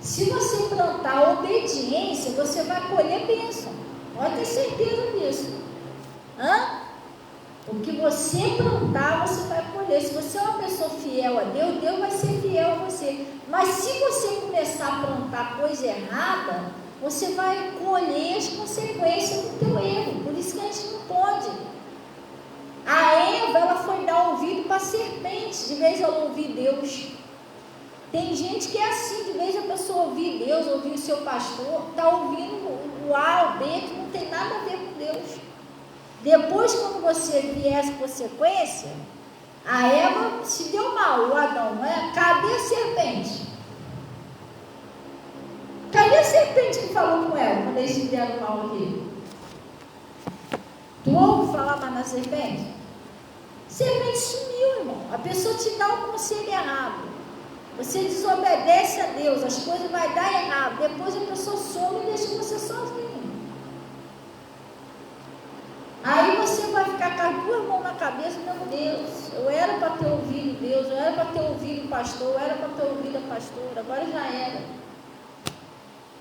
Se você plantar obediência, você vai colher bênção. Pode ter certeza disso. O que você plantar, você vai colher. Se você é uma pessoa fiel a Deus, Deus vai ser fiel a você. Mas se você começar a plantar coisa errada, você vai colher as consequências do teu erro. Por isso que a gente não pode. A Eva, ela foi dar ouvido para a serpente, de vez ela ouvir Deus. Tem gente que é assim, de vez a pessoa ouvir Deus, ouvir o seu pastor, está ouvindo o A, o B, que não tem nada a ver com Deus. Depois, quando você vier essa consequência, a Eva se deu mal, o Adão, não é? Cadê a serpente? Cadê a serpente que falou com ela quando eles se deram mal aqui? Tu ouve falar mais na serpente? Serpente sumiu, irmão. A pessoa te dá um conselho errado. Você desobedece a Deus, as coisas vão dar errado. Depois a pessoa some e deixa você sozinho. Aí você vai ficar com as duas mãos na cabeça, meu Deus, eu era para ter ouvido Deus, eu era para ter ouvido o pastor, eu era para ter ouvido a pastora, agora já era.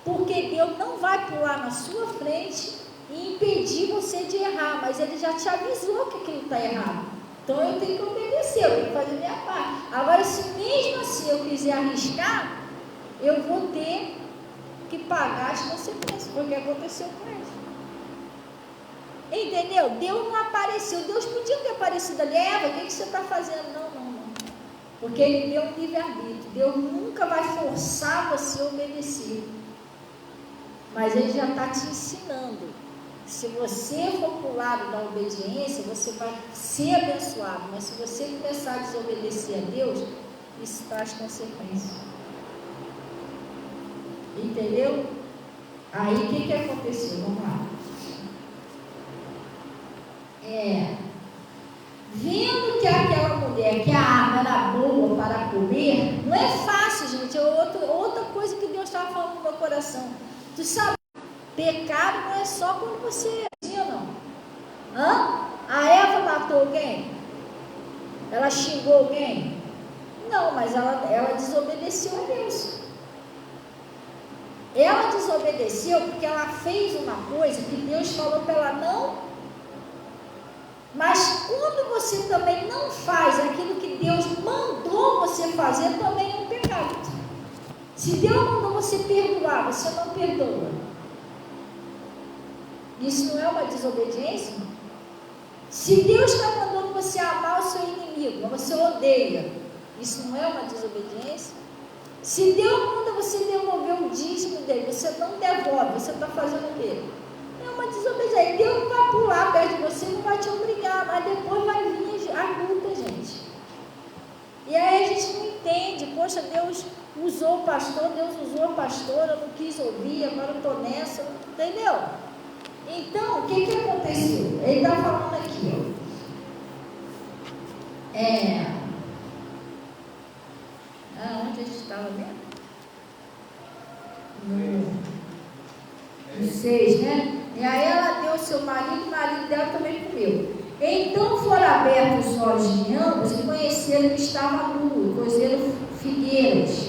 Porque Deus não vai pular na sua frente e impedir você de errar, mas Ele já te avisou que aquilo está errado. Então eu tenho que obedecer, eu tenho que fazer minha parte. Agora, se mesmo assim eu quiser arriscar, eu vou ter que pagar as consequências, porque aconteceu com eles. Entendeu? Deus não apareceu. Deus podia ter aparecido ali. Eva, o que você está fazendo? Não. Porque Ele deu um livre-arbítrio. Deus nunca vai forçar você a obedecer. Mas Ele já está te ensinando. Se você for para o lado da obediência, você vai ser abençoado. Mas se você começar a desobedecer a Deus, isso traz consequências. Entendeu? Aí o que aconteceu? Vamos lá. Vendo que aquela mulher, que a árvore era boa para comer, não é fácil, gente, é outra coisa que Deus estava falando no meu coração. Tu sabe, pecado não é só quando você não. A Eva matou alguém? Ela xingou alguém? Não, mas ela desobedeceu a Deus. Ela desobedeceu porque ela fez uma coisa que Deus falou para ela não. Mas quando você também não faz aquilo que Deus mandou você fazer, também é um pecado. Se Deus mandou você perdoar, você não perdoa. Isso não é uma desobediência? Se Deus está mandando você amar o seu inimigo, mas você odeia, isso não é uma desobediência? Se Deus manda você devolver o dízimo dele, você não devolve, você está fazendo o quê? É uma desobediência. Deus não vai pular perto de você, não vai te obrigar, mas depois vai vir a luta, gente. E aí a gente não entende. Poxa, Deus usou o pastor, Deus usou a pastora, eu não quis ouvir, agora eu estou nessa, entendeu? Então, o que aconteceu? Ele está falando aqui, onde a gente estava mesmo? No 6, né? E aí ela deu ao seu marido, o marido dela também comeu. Então foram abertos os olhos de ambos e conheceram que estava nu, cozeram figueiras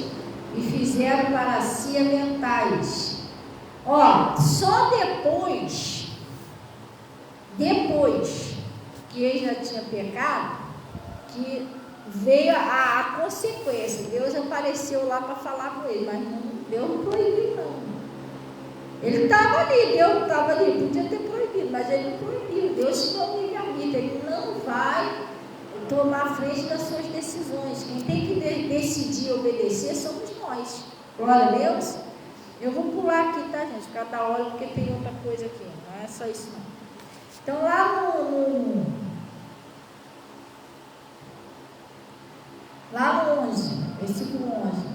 e fizeram para si aventais. Só depois que ele já tinha pecado, que veio a consequência. Deus apareceu lá para falar com ele, mas Deus não proibiu, não. Ele estava ali, Deus estava ali, podia ter proibido, mas ele não proibiu. Deus te deu um livre-arbítrio, ele não vai tomar frente das suas decisões. Quem tem que decidir obedecer somos nós. Glória a Deus. Eu vou pular aqui, tá, gente? Cada hora, porque tem outra coisa aqui, não é só isso, não. Então, lá no 11, versículo 11.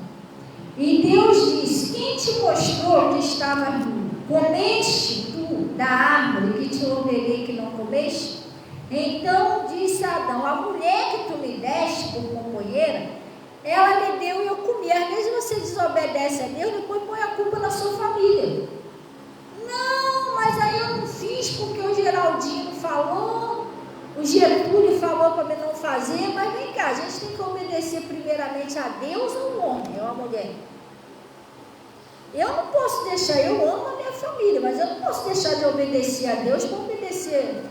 E Deus disse: quem te mostrou que estava nu? Comeste tu da árvore que te ordenei que não comeste? Então disse Adão: a mulher que tu me deste por companheira, ela me deu e eu comi. Às vezes você desobedece a Deus, depois põe a culpa na sua família. Não, mas aí eu não fiz porque o Geraldinho falou, o Getúlio falou para mim não fazer. Mas vem cá, a gente tem que obedecer primeiramente a Deus ou ao homem, ou à mulher? Eu não posso deixar, eu amo a minha família, mas eu não posso deixar de obedecer a Deus para obedecer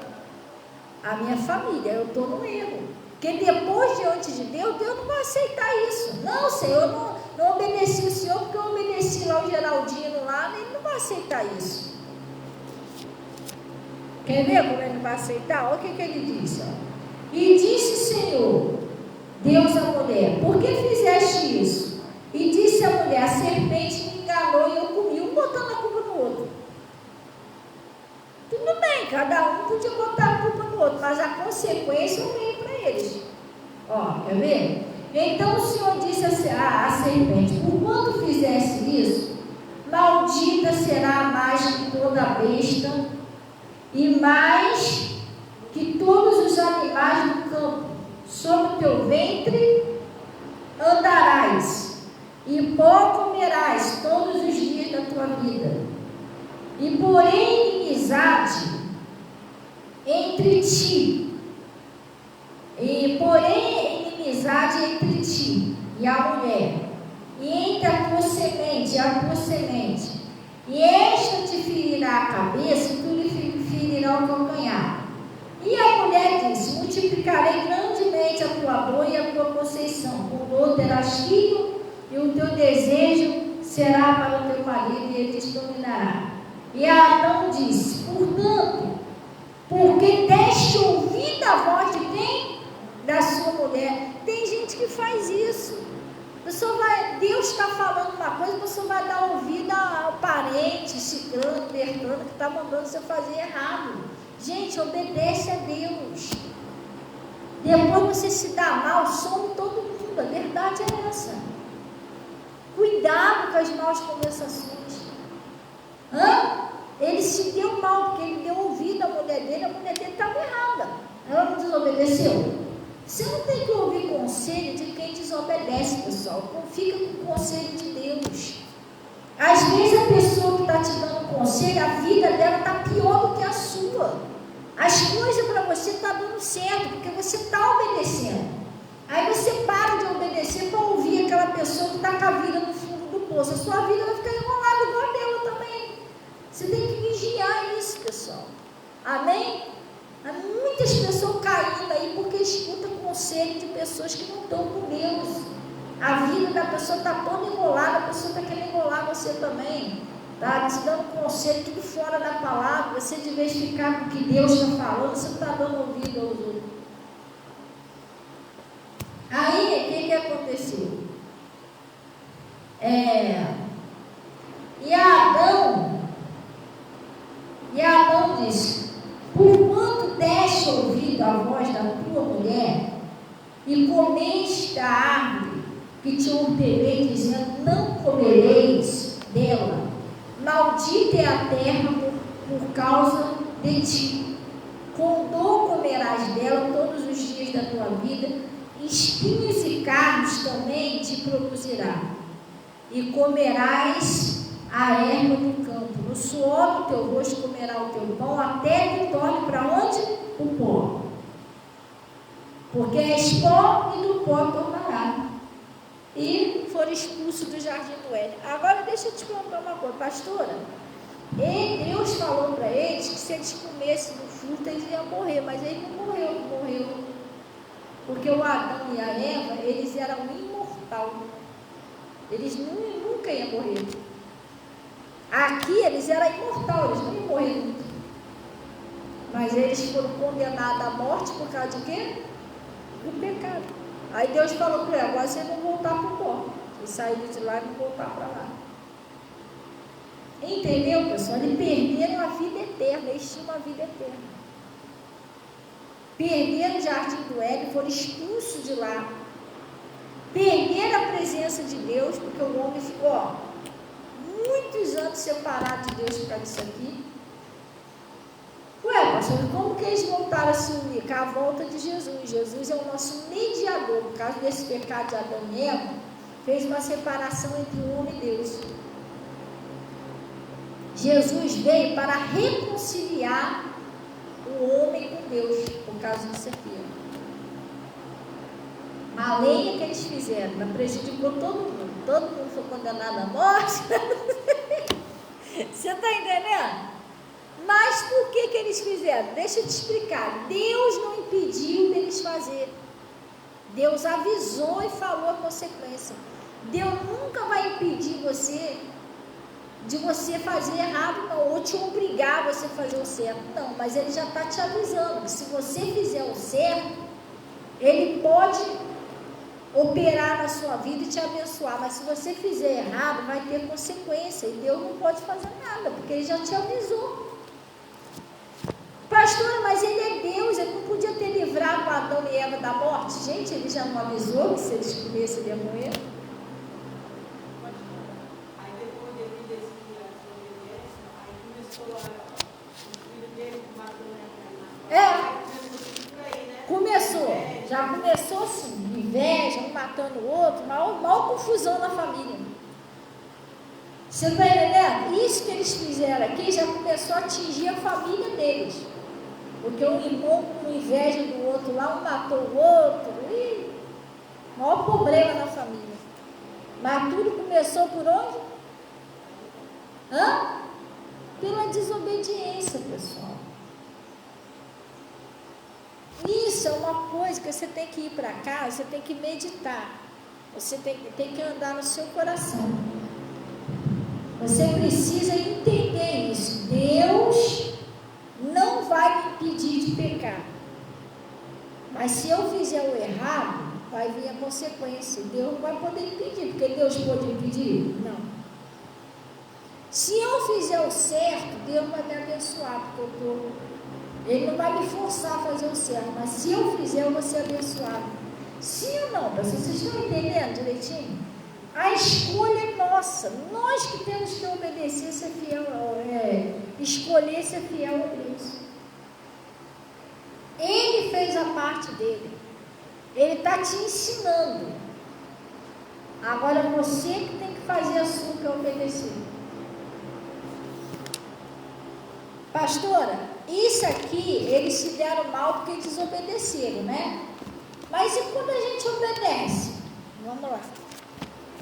a minha família. Eu estou no erro. Porque depois, diante de Deus, Deus não vai aceitar isso. Não, Senhor, eu não obedeci o Senhor porque eu obedeci lá o Geraldino lá, ele não vai aceitar isso. Quer ver como ele não vai aceitar? Olha o que ele disse. Ó. E disse o Senhor, Deus à mulher, por que fizeste isso? E disse a mulher, a serpente me enganou e eu comi, um botando a culpa no outro. Tudo bem, cada um podia botar a culpa no outro, mas a consequência veio para eles. Ó, quer ver? Então o Senhor disse à serpente, por quanto fizesse isso, maldita será mais que toda besta e mais que todos os animais do campo. Sobre o teu ventre andarás, e pó comerás todos os dias da tua vida. E porém inimizade entre ti, e a mulher, e entre a tua semente e a tua semente, e esta te ferirá a cabeça, e tu lhe ferirá o calcanhar. E a mulher disse, multiplicarei grandemente a tua dor e a tua conceição, com dor terás filho, e o teu desejo será para o teu marido, e ele te dominará. E Adão disse, portanto, porque deste ouvido a voz de quem? Da sua mulher. Tem gente que faz isso. Deus está falando uma coisa, a pessoa vai dar ouvido ao parente, ciclano, bertano, que está mandando você fazer errado. Gente, obedece a Deus. Depois você se dá mal, some todo mundo. A verdade é essa. Cuidado com as más conversações. Ele se deu mal, porque ele deu ouvido à mulher dele, a mulher dele estava errada. Ela não desobedeceu. Você não tem que ouvir conselho de quem desobedece, pessoal. Fica com o conselho de Deus. Às vezes a pessoa que está te dando conselho, a vida dela está pior do que a sua. As coisas para você estão dando certo, porque você está obedecendo. Aí você para de obedecer para ouvir aquela pessoa que está com a vida no fundo do poço. A sua vida vai ficar enrolada igual a dela também. Você tem que vigiar isso, pessoal. Amém? Há muitas pessoas caindo aí porque escutam conselho de pessoas que não estão com Deus. A vida da pessoa está toda enrolada, a pessoa está querendo enrolar você também. Está te dando conselho tudo fora da palavra. Você, de vez de ficar com o que Deus está falando, você está dando ouvido aos outros. Aí, o que aconteceu? E Adão disse, porquanto deste ouvido à voz da tua mulher, e comeste da árvore que te ordenei, dizendo, não comereis dela, maldita é a terra por causa de ti. Com dor comerás dela todos os dias da tua vida, espinhos e cardos também te produzirá. E comerás a erva do campo. No suor do teu rosto comerá o teu pão, até que torne para onde? O pó. Porque és pó e do pó tornará. E foram expulsos do jardim do Éden. Agora deixa eu te perguntar uma coisa, pastora. Deus falou para eles que se eles comessem do fruto eles iam morrer, mas ele não morreu. Porque o Adão e a Eva, eles eram imortais. Eles nunca iam morrer. Aqui eles eram imortais, eles não iam morrer nunca. Mas eles foram condenados à morte por causa de quê? Do pecado. Aí Deus falou para eles, agora vocês vão voltar para o pó. Eles saíram de lá e vão voltar para lá. Entendeu, pessoal? Eles perderam a vida eterna, eles tinham uma vida eterna. Perderam o jardim do Éden, foram expulsos de lá. Perderam a presença de Deus, porque o homem ficou muitos anos separado de Deus por causa disso aqui. Ué, pastor, como que eles voltaram a se unir? Com a volta de Jesus. Jesus é o nosso mediador. No caso desse pecado de Adão e Eva, fez uma separação entre o homem e Deus. Jesus veio para reconciliar o homem com Deus, por causa disso aqui. A lei que eles fizeram, prejudicou todo mundo foi condenado à morte. Você está entendendo? Mas por que eles fizeram? Deixa eu te explicar. Deus não impediu deles fazer. Deus avisou e falou a consequência. Deus nunca vai impedir você de você fazer errado, não, ou te obrigar a você fazer o certo. Não, mas Ele já está te avisando que se você fizer o certo, Ele pode operar na sua vida e te abençoar. Mas se você fizer errado, vai ter consequência. E Deus não pode fazer nada, porque Ele já te avisou. Pastora, mas Ele é Deus, Ele não podia ter livrado Adão e Eva da morte? Gente, Ele já não avisou que se eles comessem, ele ia morrer? Aí depois de desobediência, aí começou o filho dele matando a Começou, já começou assim, inveja, um matando o outro, mal confusão na família. Você está entendendo? Isso que eles fizeram aqui já começou a atingir a família deles. Porque um irmão com inveja do outro lá, um matou o outro. Maior problema na família. Mas tudo começou por onde? Pela desobediência, pessoal. Isso é uma coisa que você tem que ir para casa, você tem que meditar. Você tem que andar no seu coração. Você precisa entender isso. Deus não vai me impedir de pecar. Mas se eu fizer o errado, vai vir a consequência. Deus não vai poder impedir, porque Deus pode impedir? Não. Se eu fizer o certo, Deus vai me abençoar, porque Ele não vai me forçar a fazer o certo, mas se eu fizer, eu vou ser abençoado. Sim ou não? Vocês estão entendendo direitinho? A escolha é nossa. Nós que temos que obedecer, ser fiel, escolher ser fiel a Deus. Ele fez a parte dele. Ele está te ensinando. Agora você que tem que fazer a sua, que é obedecer. Pastora, isso aqui, eles se deram mal porque desobedeceram, né? Mas e quando a gente obedece? Vamos lá.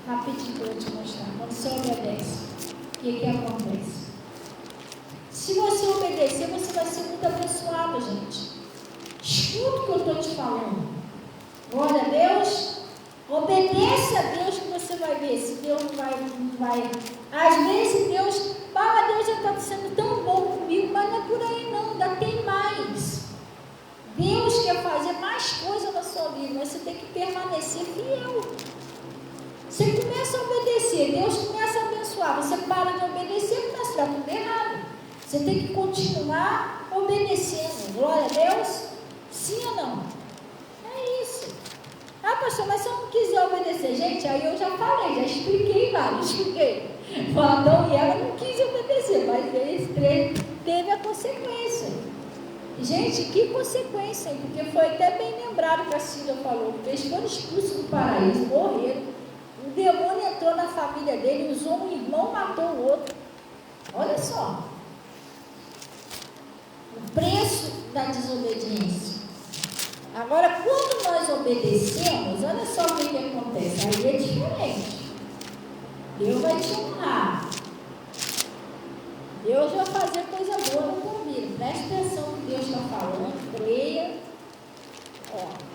Rapidinho para eu te mostrar. Quando você obedece, o que acontece? Se você obedecer, você vai ser muito abençoado, gente. Escuta o que eu estou te falando. Glória a Deus. Obedece a Deus que você vai ver. Se Deus não vai. Às vezes Deus já está sendo tão bom comigo, mas não é por aí não, ainda tem mais. Deus quer fazer mais coisa na sua vida, mas você tem que permanecer fiel. Você começa a obedecer, Deus começa a abençoar, você para de obedecer, começa a dar tudo errado. Você tem que continuar obedecendo. Glória a Deus? Sim ou não? É isso. Ah, pastor, mas se eu não quiser obedecer, gente, aí eu já falei, já expliquei lá, expliquei. O Adão e ela não quis obedecer, mas eles teve a consequência. Gente, que consequência, hein? Porque foi até bem lembrado que a Cida falou, que eles foram expulsos do paraíso, morreram. O demônio entrou na família dele, usou um irmão, matou o outro. Olha só. O preço da desobediência. Agora, quando nós obedecemos, olha só o que acontece. Aí é diferente. Deus vai te honrar. Deus vai fazer coisa boa no teu vida. Preste atenção no que Deus está falando. Creia. Ó.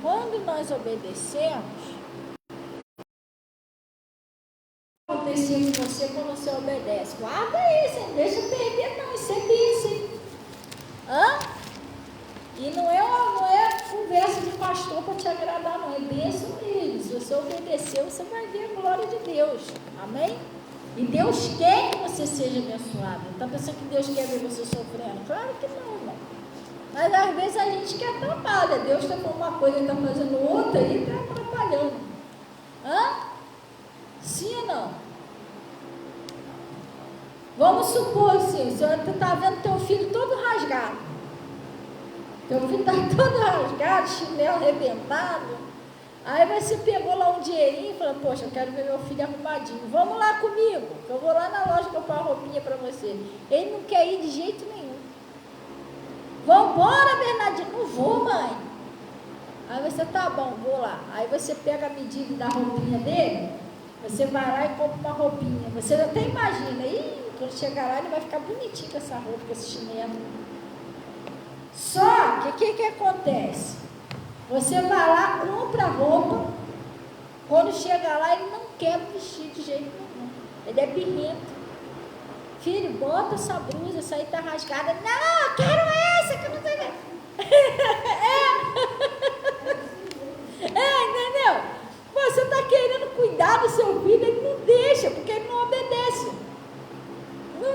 Quando nós obedecemos, acontecer com você quando você obedece. Guarda isso, não deixa perder não, isso é bênção. E não é conversa de pastor para te agradar não, é bênção mesmo. Se você obedecer, você vai ver a glória de Deus. Amém? E Deus quer que você seja abençoado. Está pensando que Deus quer ver você sofrendo? Claro que não, irmão. Mas às vezes a gente que atrapalha. Deus está falando uma coisa e está fazendo outra e está atrapalhando. Sim ou não? Vamos supor assim, você está vendo teu filho todo rasgado. Teu filho está todo rasgado, chinelo arrebentado. Aí você pegou lá um dinheirinho e falou, poxa, eu quero ver meu filho arrumadinho. Vamos lá comigo, que eu vou lá na loja comprar uma roupinha para você. Ele não quer ir de jeito nenhum. Vambora, Bernardinho. Não vou, mãe. Aí você, tá bom, vou lá. Aí você pega a medida da roupinha dele, você vai lá e compra uma roupinha. Você até imagina, quando chegar lá ele vai ficar bonitinho com essa roupa, com esse chinelo. Só que o que acontece? Você vai lá, compra a roupa, quando chega lá ele não quer vestir de jeito nenhum. Ele é birrento. Filho, bota essa blusa, essa aí tá rasgada. Não, eu quero essa, que eu não sei. Entendeu? Você tá querendo cuidar do seu filho, ele não deixa, porque ele não obedece.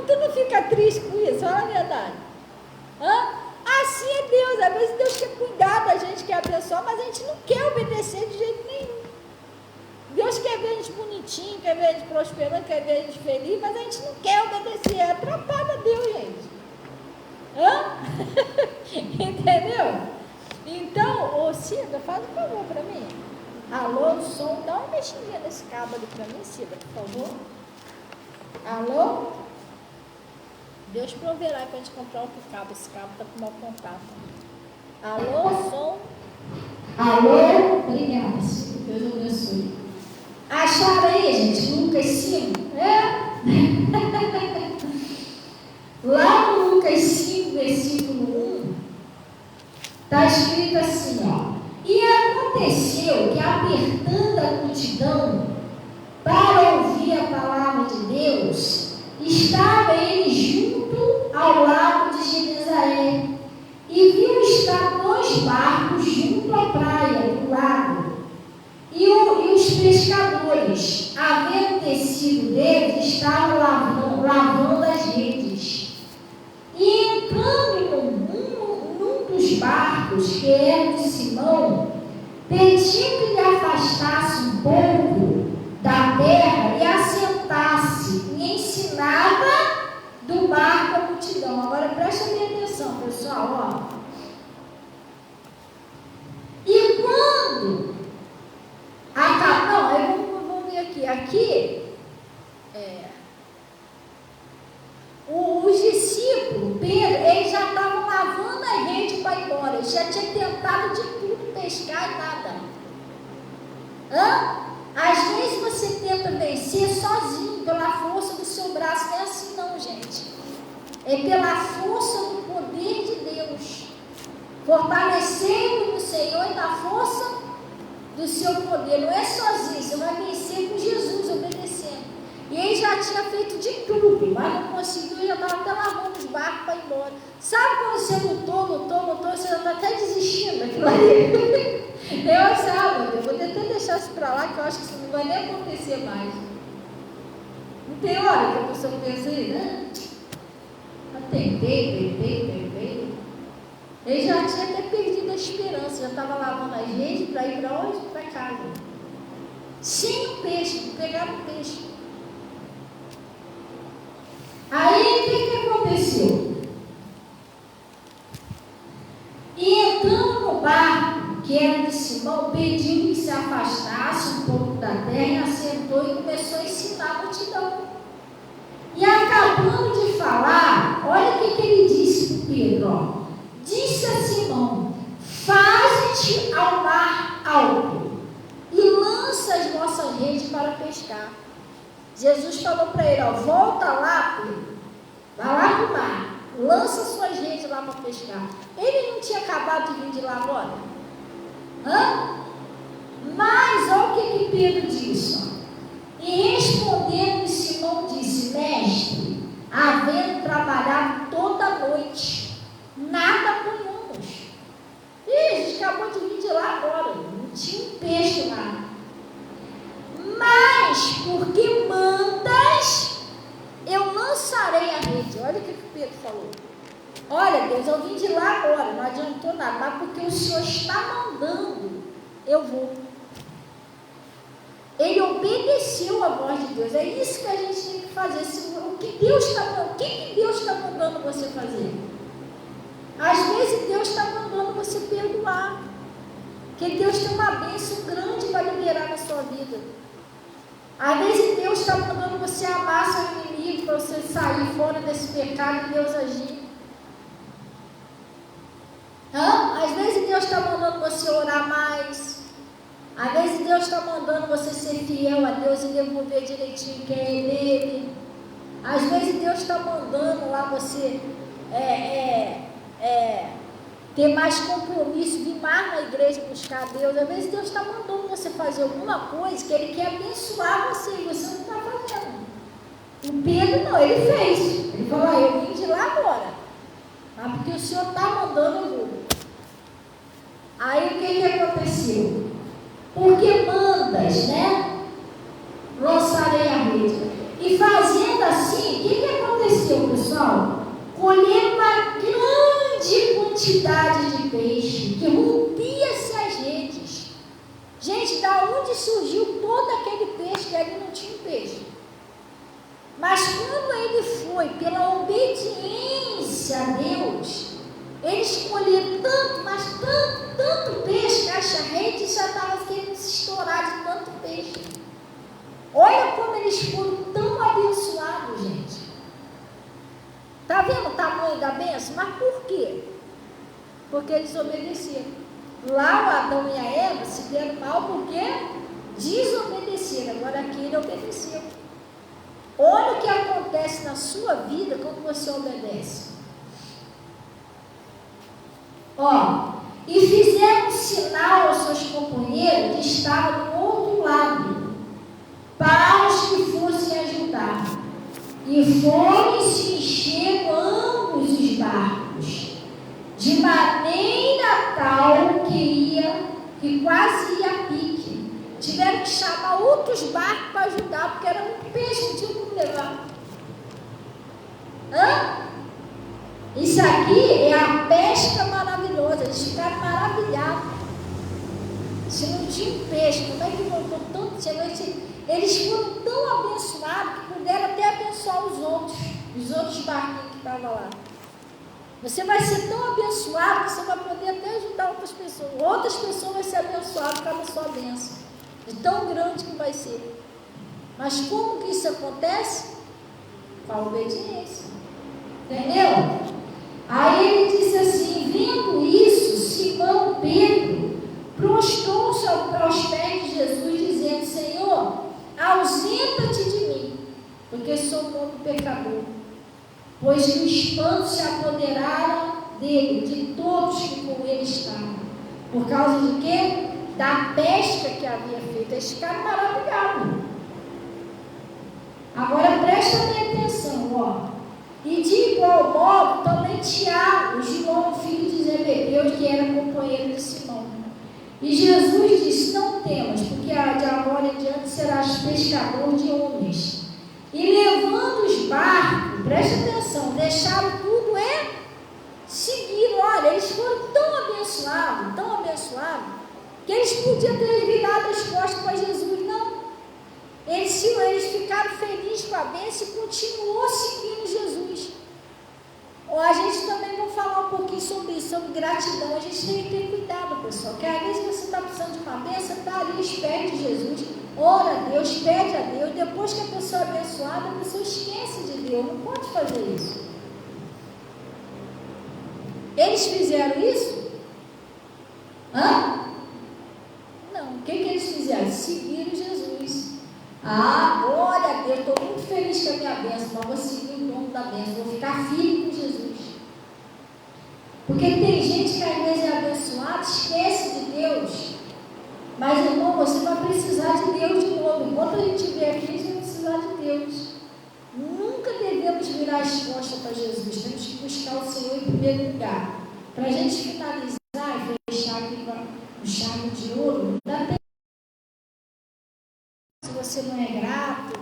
Tu não fica triste com isso, fala a verdade. Assim é Deus, às vezes Deus quer cuidar da gente, quer abençoar, mas a gente não quer obedecer de jeito nenhum. Deus quer ver a gente bonitinho, quer ver a gente prosperando, quer ver a gente feliz, mas a gente não quer obedecer, é atrapalha Deus, gente. Entendeu? Então, ô Cida, faz um favor para mim. Alô, som, dá uma mexidinha nesse cabo ali para mim, Cida, por favor. Alô? Deus proverá para a gente comprar outro cabo. Esse cabo está com mau contato. Alô, som? Alô? Obrigada, Senhor. Deus abençoe. Acharam aí, gente? Lucas 5? Lá no Lucas 5, versículo 1, está escrito assim, ó. E aconteceu que, apertando a multidão para ouvir a palavra de Deus, estava ele junto ao lago de Genezaré, e viu estar 2 barcos junto à praia do lago, e os pescadores, havendo descido deles, estavam lavando as redes. E entrando num dos barcos, que era de Simão, pediu que lhe afastasse um pouco da terra e assentasse, e ensinava do barco a multidão. Agora presta bem atenção, pessoal, ó. E quando vamos ver aqui. Os discípulos, Pedro, eles já estavam lavando a rede para ir embora. Eles já tinham tentado de tudo, pescar e nada. Às vezes você tenta vencer sozinho, pela força do seu braço. Não é assim não, gente. É pela força do poder de Deus. Fortalecendo no Senhor e na força do seu poder. Não é sozinho, você vai vencer com Jesus, obedecendo. E ele já tinha feito de tudo, mas não conseguiu, já estava até lavando os barcos para ir embora. Sabe quando você lutou, você já está até desistindo daquilo ali? Eu vou até deixar isso para lá, que eu acho que isso não vai nem acontecer mais. Não tem hora que a pessoa pensa aí, né? Eu tentei. Ele já tinha até perdido a esperança, já estava lavando as redes para ir para onde? Para casa. Sem o peixe, pegaram o peixe. Aí o que aconteceu? E entrando no barco, que era de Simão, pediu que se afastasse um pouco da terra, assentou e começou a ensinar a multidão. E acabando de falar, olha o que ele disse para Pedro, ó. Disse a Simão: faze-te ao mar alto e lança as vossas redes para pescar. Jesus falou para ele, ó, volta lá, Pedro, vai lá para o mar, lança suas redes lá para pescar. Ele não tinha acabado de vir de lá agora? Mas olha o que Pedro disse, ó. E respondendo Simão disse: mestre, havendo trabalhado toda a noite, nada apanhamos. A gente acabou de vir de lá agora, não tinha um peixe lá. Mas porque mandas, eu lançarei a rede. Olha o que Pedro falou. Olha, Deus, eu vim de lá agora, não adiantou nada, mas porque o Senhor está mandando, eu vou. Ele obedeceu a voz de Deus. É isso que a gente tem que fazer. O que Deus está mandando? O que Deus está mandando você fazer? Às vezes Deus está mandando Porque Deus tem uma bênção grande para liberar na sua vida. Às vezes Deus está mandando você amar seu inimigo para você sair fora desse pecado e Deus agir. Às vezes Deus está mandando você orar mais. Às vezes Deus está mandando você ser fiel a Deus e devolver direitinho o que é dele. Às vezes Deus está mandando lá você ter mais compromisso, vir mais na igreja buscar a Deus. Às vezes Deus está mandando você fazer alguma coisa que Ele quer abençoar você e você não está fazendo. O Pedro não, ele fez. Ele falou, eu vim de lá agora. Mas porque o Senhor está mandando, eu vou. Aí o que aconteceu? Porque mandas, né? Lançarei a rede. E fazendo assim, o que aconteceu, pessoal? Colher uma grande quantidade de peixe, que rompia-se as redes. Gente, da onde surgiu todo aquele peixe? Que ali não tinha peixe. Mas quando ele foi, pela obediência a Deus, eles colheram tanto, mas tanto peixe, que a rede já estava querendo se estourar de tanto peixe. Olha como eles foram tão abençoados, gente. Está vendo o tamanho da bênção? Mas por quê? Porque eles obedeceram. Lá o Adão e a Eva se deram mal porque desobedeceram. Agora aqui ele obedeceu. Olha o que acontece na sua vida quando você obedece. E fizeram um sinal aos seus companheiros que estavam do outro lado, para os que fossem ajudar. E foram e se encheram ambos os barcos, de maneira tal que quase ia a pique. Tiveram que chamar outros barcos para ajudar, porque era muito peixe, não tinha como levar. Isso aqui é a pesca maravilhosa. Eles ficaram maravilhados. Se não tinha peixe, como é que voltou tanto? Eles foram tão abençoados que puderam até abençoar os outros barquinhos que estavam lá. Você vai ser tão abençoado que você vai poder até ajudar outras pessoas. Outras pessoas vão ser abençoadas por causa da sua bênção. De tão grande que vai ser. Mas como que isso acontece? Com a obediência. Entendeu? Aí ele disse assim, vendo isso, Simão Pedro prostrou-se aos pés de Jesus, dizendo, Senhor, ausenta-te de mim, porque sou um homem pecador. Pois que o espanto se apoderara dele, de todos que com ele estavam. Por causa de quê? Da pesca que havia feito. Eles ficaram maravilhados. Agora presta bem atenção, E de igual modo também Tiago, João, filho de Zebedeu, que era companheiro de Simão. E Jesus disse, não temas, porque de agora em diante serás pescador de homens. E levando os barcos, presta atenção, deixaram tudo e seguiram. Olha, eles foram tão abençoados, que eles podiam ter virado as costas para Jesus. Não. Eles ficaram felizes com a bênção e continuou seguindo Jesus. A gente também vai falar um pouquinho sobre isso, sobre gratidão. A gente tem que ter cuidado, pessoal, que às vezes você está precisando de uma bênção, está ali, espere de Jesus, ora a Deus, pede a Deus. Depois que a pessoa é abençoada, a pessoa esquece de Deus, não pode fazer isso. Eles fizeram isso? Não, o que eles fizeram? Seguiram Jesus. Glória a Deus, estou muito feliz com a minha bênção, mas vou seguir o dono da bênção, vou ficar firme com Jesus. Porque tem gente que às vezes é abençoada, esquece de Deus. Mas, irmão, você vai precisar de Deus de novo. Enquanto a gente vê aqui, a gente vai precisar de Deus. Nunca devemos virar as costas para Jesus. Temos que buscar o Senhor em primeiro lugar. Para a gente finalizar e fechar aqui com chave de ouro, dá tempo. Se você não é grato,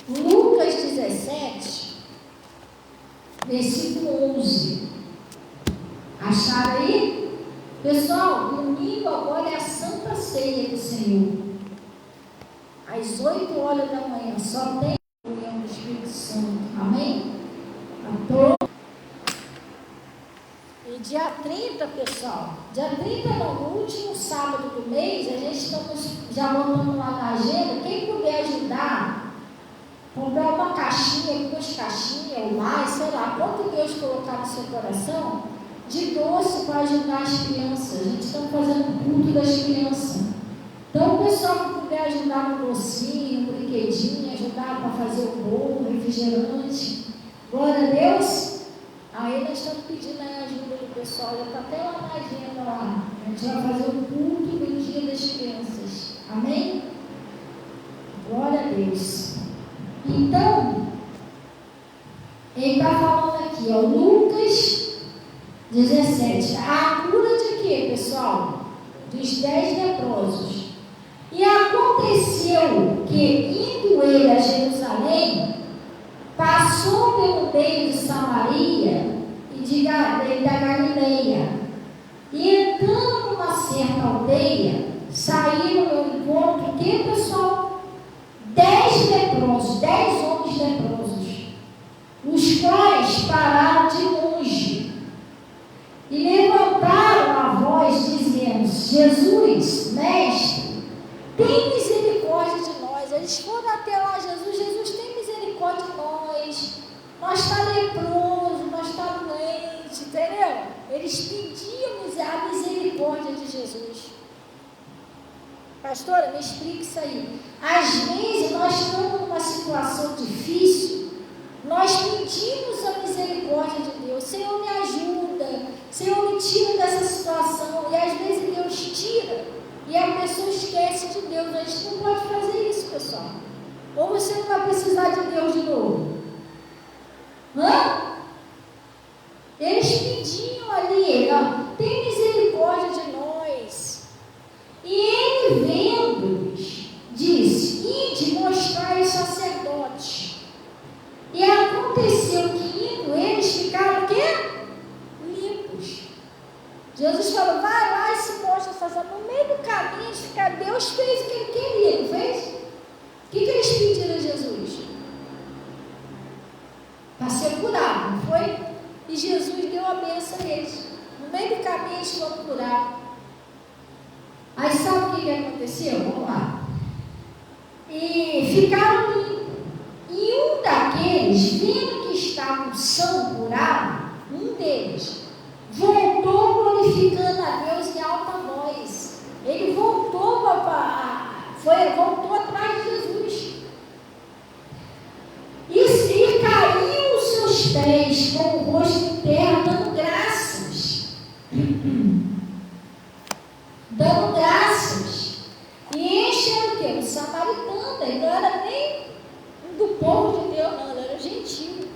Lucas 17, versículo 11. Acharam aí? Pessoal, domingo agora é a Santa Ceia do Senhor. Às 8 horas da manhã, só tem a comunhão do Espírito Santo. Amém? A todos. dia 30, pessoal, dia 30 não, no último sábado do mês, a gente estamos já botando lá na agenda, quem puder ajudar, comprar uma caixinha, 2 caixinhas ou mais, sei lá, quanto Deus colocar no seu coração, de doce para ajudar as crianças. A gente está fazendo o culto das crianças. Então, o pessoal que puder ajudar no docinho, no brinquedinho, ajudar para fazer o bolo, refrigerante, glória a Deus. Aí nós estamos pedindo a ajuda do pessoal, já está até lá na agenda lá. A gente vai fazer o culto do Dia das Crianças. Amém? Glória a Deus. Então, ele está falando aqui, ó, Lucas 17. A cura de quê, pessoal? Dos 10 leprosos. E aconteceu que, indo ele a Jerusalém, passou pelo meio de Samaria e da Galileia. E entrando numa certa aldeia, saíram ao encontro, que, pessoal? 10 leprosos, 10 homens leprosos, os quais pararam de longe e levantaram a voz, dizendo: Jesus, mestre, tem misericórdia de nós. Eles foram até lá, Jesus, tem misericórdia de nós está leproso, nós está doente, entendeu? Eles pediam a misericórdia de Jesus. Pastora, me explica isso aí. Às vezes nós estamos numa situação difícil, nós pedimos a misericórdia de Deus. Senhor, me ajuda, Senhor, me tira dessa situação. E às vezes Deus tira e a pessoa esquece de Deus. A gente não pode fazer isso, pessoal. Ou você não vai precisar de Deus de novo. Eles pediam ali, ó, tem misericórdia de nós. E ele, vendo-os, disse: ide mostrar aos sacerdotes. E aconteceu que, indo eles, ficaram o quê? Limpos. Jesus falou: vai lá e se mostra aos sacerdotes. No meio do caminho, Deus fez o que ele queria, não fez? O que eles pediram a Jesus? Para ser curado, não foi? E Jesus deu a bênção a eles. No meio do caminho eles foram curados. Aí sabe o que aconteceu? Vamos lá. E ficaram limpos. E um daqueles, vendo que estavam são curados, um deles voltou glorificando a Deus em alta voz. Ele voltou atrás de Jesus. E caiu os seus pés com o rosto em terra, dando graças. Dando graças. E este era o quê? Um samaritano. Ele não era nem do povo de Deus, não. Ele era gentil.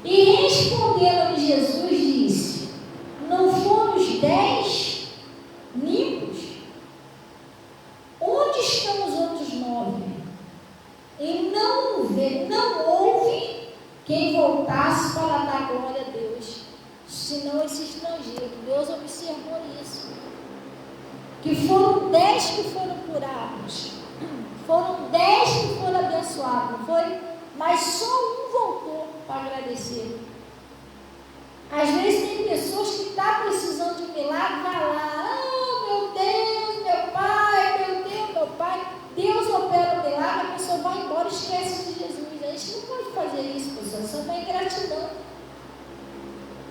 E respondendo-lhe Jesus, disse: não foram os 10 limpos? Onde estão os outros 9? E não houve quem voltasse para dar glória a Deus, senão esse estrangeiro. Deus observou isso. Que foram 10 que foram curados, foram 10 que foram abençoados, não foi? Mas só um voltou para agradecer. Às vezes tem pessoas que estão precisando de um milagre, vai lá: oh, meu Deus, meu Pai. Deus opera o milagre, a pessoa vai embora e esquece de Jesus. A gente não pode fazer isso, pessoal. Isso é uma ingratidão.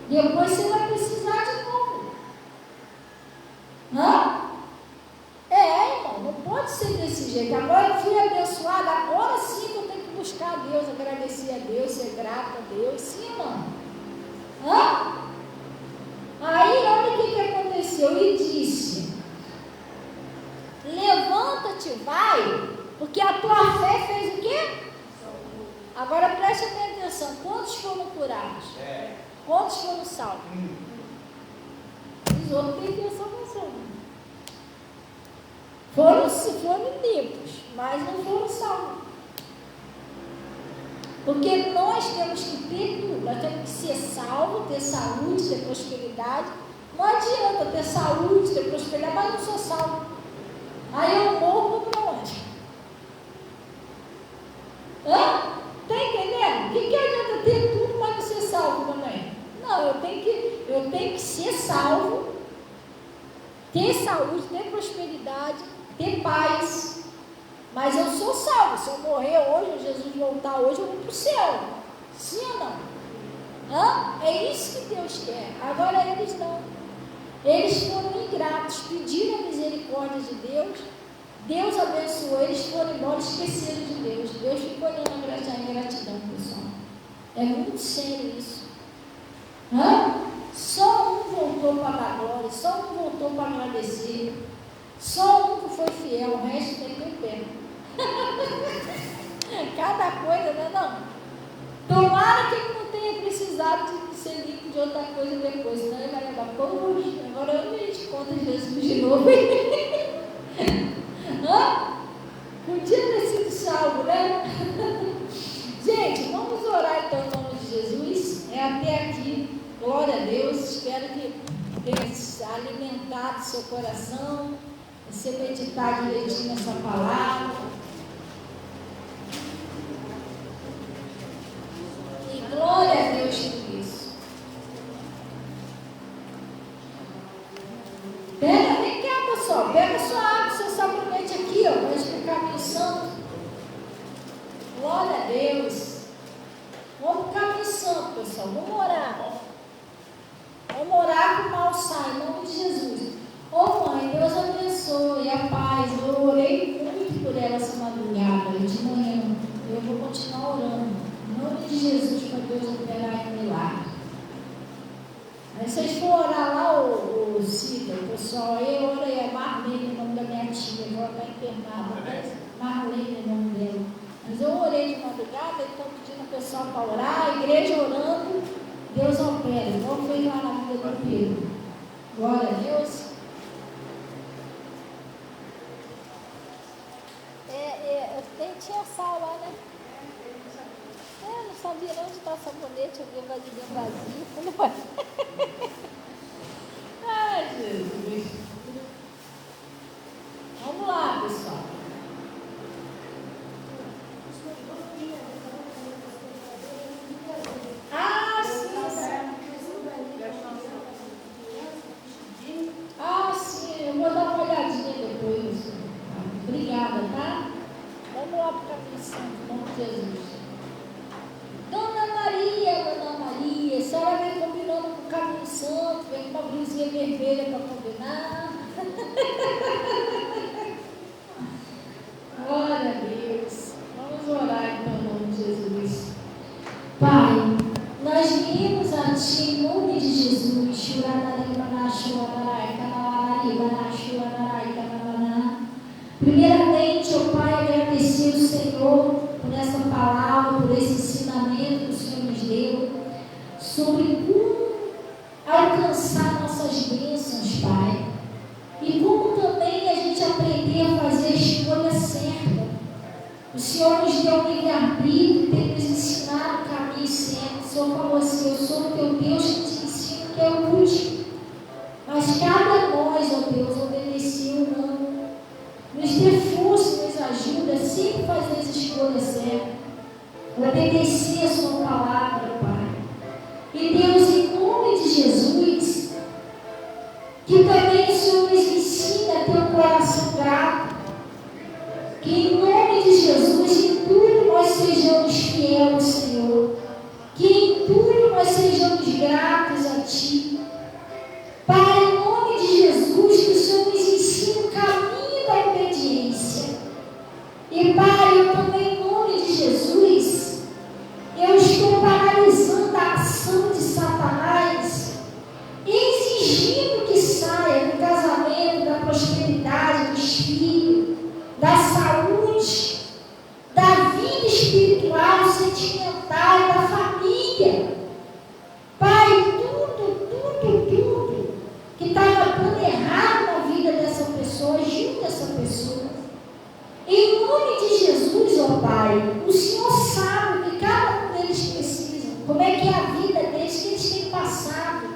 Depois você vai precisar de novo. Irmão, não pode ser desse jeito. Agora eu fui abençoada, agora sim eu tenho que buscar a Deus, agradecer a Deus, ser grato a Deus. Sim, irmão. Aí, olha o que aconteceu. E disse: levanta-te, vai, porque a tua fé fez o quê? Agora preste atenção. Quantos foram curados? Quantos foram salvos? Os outros perderam a salvação. Foram limpos, mas não foram salvos. Porque nós temos que ter tudo. Nós temos que ser salvos, ter saúde, ter prosperidade. Não adianta ter saúde, ter prosperidade, mas não sou salvo. Aí eu morro para onde? Está entendendo? O que adianta ter tudo, mas não ser salvo também? Não, eu tenho que salvo, ter saúde, ter prosperidade, ter paz. Mas eu sou salvo. Se eu morrer hoje, ou Jesus voltar hoje, eu vou para o céu. Sim ou não? É isso que Deus quer. Agora eles não. Eles foram ingratos, pediram a misericórdia de Deus. Deus abençoou, eles foram embora, esqueceram de Deus. Deus ficou olhando a ingratidão, pessoal. É muito sério isso. Só um voltou para dar glória, só um voltou para agradecer. Só um que foi fiel, o resto meteu o pé. Cada coisa, né? Não. Tomara que ele não tenha precisado de ser limpo de outra coisa depois, senão ele vai levar, poxa, agora eu não te conta Jesus de novo. Podia ter sido salvo, né? Gente, vamos orar então em nome de Jesus. Até aqui, glória a Deus. Espero que tenha alimentado seu coração, você meditar direitinho nessa palavra. E glória a Deus por isso. Vem cá, pessoal, pega sua água, seu sabonete aqui, ó, para explicar caminho santo. Glória a Deus. Vamos para o caminho santo, pessoal. Vamos orar. Vamos orar que o mal sai, em nome de Jesus. Mãe, Deus abençoe a paz. Eu orei muito por ela essa madrugada, de manhã. Eu vou continuar orando. Em nome de Jesus, para Deus operar em milagre. Aí vocês for orar lá, o Cida, pessoal, eu orei a Marlene, o nome da minha tia, agora está internada, mas Marlene é o nome dela. Mas eu orei de madrugada, então pedindo ao pessoal para orar, a igreja orando, Deus opera, igual fez lá na vida do Pedro. Glória a Deus. Tinha sal lá, né? Não sabia não onde está o sabonete, eu vi o vasilhinho vazio. Ai, Jesus. Vamos lá, pessoal. Sim, eu vou dar uma olhadinha depois. Obrigada, tá? Vamos lá para o caminho santo, em nome de Jesus. Dona Maria, a senhora vem combinando com o caminho santo, vem com uma blusinha vermelha para combinar. Glória a Deus. Vamos orar então, em nome de Jesus. Pai, nós viemos a Ti em nome de Jesus. Primeiramente, ó Pai, agradecer ao Senhor por essa palavra, por esse ensinamento que o Senhor nos deu, sobre como alcançar nossas bênçãos, Pai, e como também a gente aprender a fazer a escolha certa. O Senhor nos deu um livre-arbítrio, tem nos ensinado o caminho certo. O Senhor falou assim: eu sou o teu Deus que te ensino que é o último. Mas cada nós, ó Deus, obedeceu ou não. Nos dê força, nos ajuda a sempre fazer as escolhas certas, obedecer a sua palavra, Pai. E Deus, em nome de Jesus, que também o Senhor nos ensina a ter um coração grato, que em nome de Jesus, em tudo nós sejamos fiéis, Senhor, que em tudo nós sejamos gratos a Ti. Pai, em nome de Jesus, que o Senhor nos ensine o caminho da obediência. E Pai, eu também, em nome de Jesus, eu estou paralisando a ação de Satanás, exigindo que saia do casamento, da prosperidade dos filhos, da saúde, da vida espiritual, sentimental, da família. Pai, tudo que estava dando errado na vida dessa pessoa, ajuda essa pessoa. Em nome de Jesus, ó Pai, o Senhor sabe o que cada um deles precisa, como é que é a vida deles, que eles têm passado.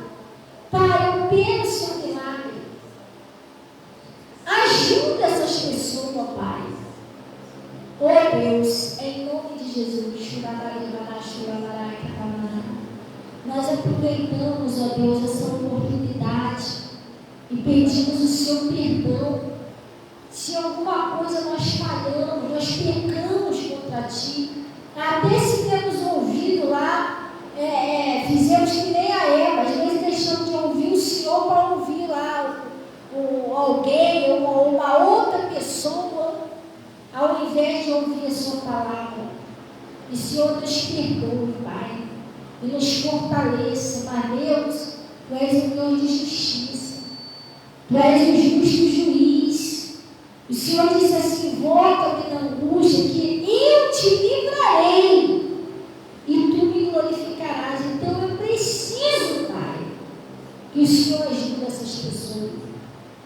Pai, eu peço o seu milagre. Ajuda essas pessoas, ó Pai. Ó Deus, em nome de Jesus, nós aproveitamos, ó Deus, essa oportunidade e pedimos o seu perdão. Se alguma coisa nós falhamos, nós pecamos contra Ti, até se temos ouvido lá, fizemos que nem a Eva, às vezes deixamos de ouvir o Senhor para ouvir lá alguém ou uma outra pessoa, ao invés de ouvir a Sua palavra. E Senhor, nos perdoe, Pai, e nos fortaleça. Mas Deus, Tu és o Deus de justiça, Tu és o justo juiz. O Senhor disse assim: volta-me na angústia, que eu te livrarei e Tu me glorificarás. Então eu preciso, Pai, que o Senhor ajude essas pessoas.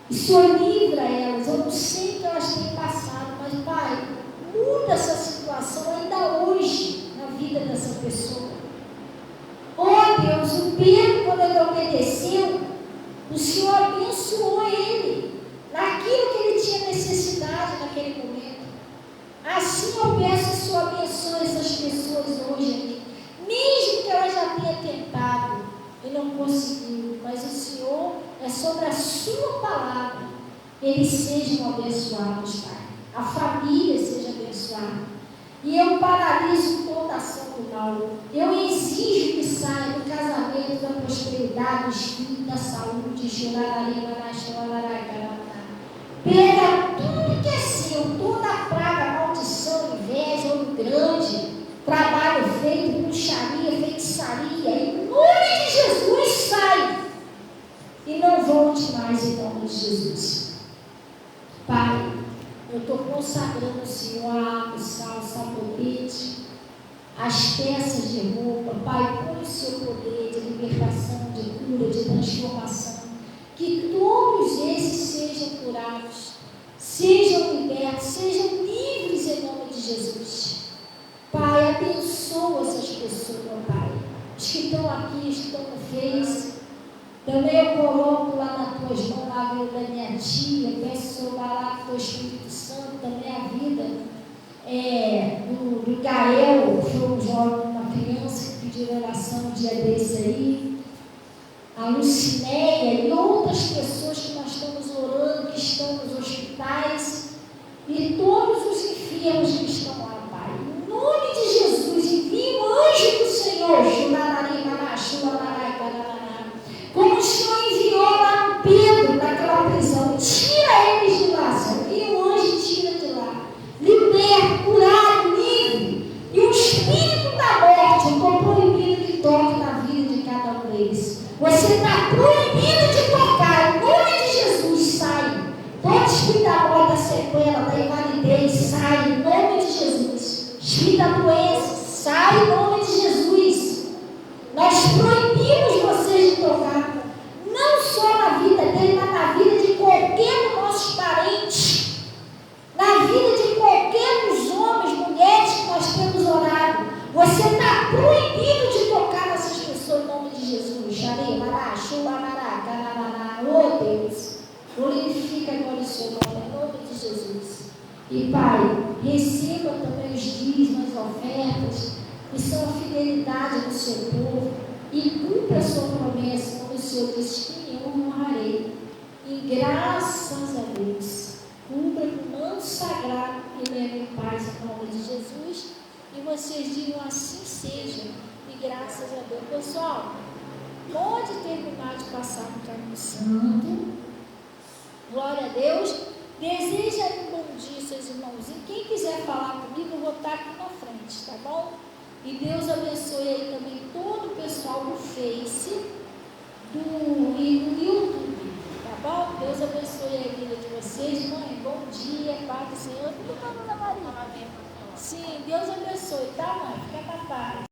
O Senhor livra elas. Eu não sei o que elas têm passado, mas Pai, muda essa situação ainda hoje na vida dessa pessoa. Oh Deus, o Pedro, quando ele obedeceu, o Senhor abençoou ele naquilo que ele tinha necessidade naquele momento. Assim eu peço que o Senhor abençoe essas pessoas hoje, mesmo que ela já tenha tentado e não conseguiu, mas o Senhor é sobre a Sua palavra, eles sejam abençoados, Pai. A família seja abençoada. E eu paraliso toda ação do mal. Eu exijo que saia do casamento, da prosperidade, dos filhos, da saúde, pega tudo que é seu, toda a praga, maldição, inveja, olho grande, trabalho feito, bruxaria, feitiçaria, em nome de Jesus, sai e não volte mais em nome de Jesus. Pai, eu estou consagrando o Senhor a água, o sal, o sabonete, as peças de roupa. Pai, põe o seu poder de libertação, de cura, de transformação. Que todos esses sejam curados, sejam libertos, sejam livres em nome de Jesus. Pai, abençoa essas pessoas, Pai. Os que estão aqui, os que estão no Face. Também eu coloco lá nas tuas mãos a vida da minha tia. Peço, Senhor, lá com o teu Espírito Santo, também a vida do Gael, foi um jovem, uma criança que pediu oração um dia desse aí. A Lucinéia e outras pessoas que nós estamos orando, que estão nos hospitais, e todos os enfermos que estão lá, Pai. Em nome de Jesus, envia o anjo do Senhor, como o Senhor enviou lá no Pedro, naquela prisão. Tira eles de lá, Senhor. E o anjo tira de lá. Liberta, curado, livre. E o espírito da morte, eu estou proibindo que toque na vida de cada um deles. Você está proibido de tocar. Em nome de Jesus, sai. Todo espírito da morte, da sequela, da invalidez, sai. Em nome de Jesus. Espírito da doença, sai. Em nome de Jesus. Nós proibimos vocês de tocar. Não só na vida dele, mas na vida de qualquer dos nossos parentes. Na vida de qualquer dos homens, mulheres que nós temos orado. Você está proibido de tocar nessas pessoas em nome de Jesus. Oh Deus, glorifica agora o seu nome em nome de Jesus. E Pai, receba também os dízimos, as ofertas, que são a fidelidade do seu povo, e cumpra a sua promessa, quando o Senhor disse que eu honrarei. E graças a Deus, cumpra com o manto sagrado e leve em paz em nome de Jesus. E vocês digam assim seja. E graças a Deus. Pessoal, pode terminar de passar no caminho santo. Glória a Deus. Deseja um bom dia, seus irmãozinhos. Quem quiser falar comigo, eu vou estar aqui na frente, tá bom? E Deus abençoe aí também todo o pessoal do Face e do YouTube, tá bom? Deus abençoe a vida de vocês. Mãe, bom dia, Pai do Senhor. Tudo bom, Ana Maria? Sim, Deus abençoe, tá, mãe? Fica na paz.